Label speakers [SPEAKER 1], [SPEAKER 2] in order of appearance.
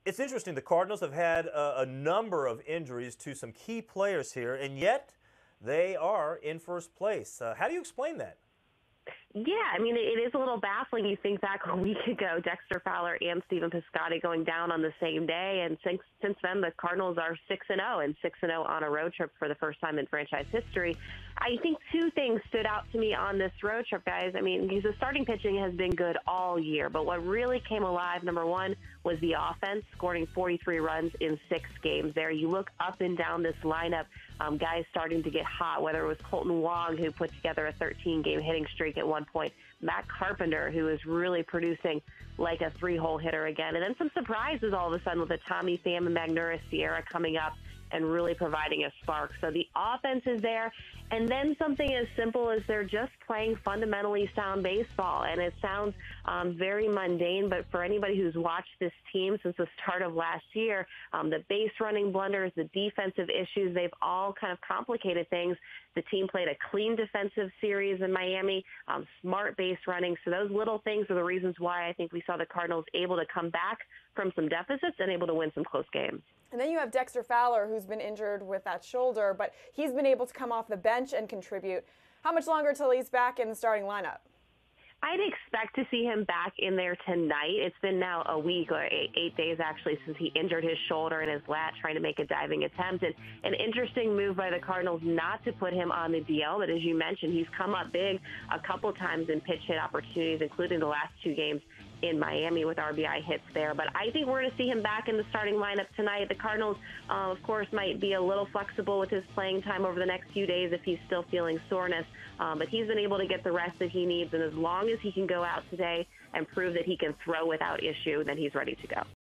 [SPEAKER 1] It's interesting. The Cardinals have had a number of injuries to some key players here, and yet they are in first place. How do you explain that?
[SPEAKER 2] Yeah, I mean, it is a little baffling. You think back a week ago, Dexter Fowler and Stephen Piscotty going down on the same day, and since then, the Cardinals are 6-0 and 6-0 on a road trip for the first time in franchise history. I think two things stood out to me on this road trip, guys. I mean, the starting pitching has been good all year, but what really came alive, number one, was the offense, scoring 43 runs in 6 games there. You look up and down this lineup, guys starting to get hot, whether it was Colton Wong, who put together a 13-game hitting streak at one point, Matt Carpenter, who is really producing like a 3-hole hitter again, and then some surprises all of a sudden with the Tommy Pham and Magneuris Sierra coming up and really providing a spark. So the offense is there, and then something as simple as they're just playing fundamentally sound baseball. And it sounds very mundane, but for anybody who's watched this team since the start of last year, the base running blunders, the defensive issues, they've all kind of complicated things. The team played a clean defensive series in Miami, smart base running. So those little things are the reasons why I think we saw the Cardinals able to come back from some deficits and able to win some close games.
[SPEAKER 3] And then you have Dexter Fowler, who's been injured with that shoulder, but he's been able to come off the bench and contribute. How much longer till he's back in the starting lineup?
[SPEAKER 2] I'd expect to see him back in there tonight. It's been now a week or 8 days actually since he injured his shoulder and his lat trying to make a diving attempt. And an interesting move by the Cardinals not to put him on the DL, but as you mentioned, he's come up big a couple times in pitch hit opportunities, including the last 2 games in Miami with RBI hits there. But I think we're going to see him back in the starting lineup tonight. The Cardinals, of course, might be a little flexible with his playing time over the next few days if he's still feeling soreness. But he's been able to get the rest that he needs. And as long as he can go out today and prove that he can throw without issue, then he's ready to go.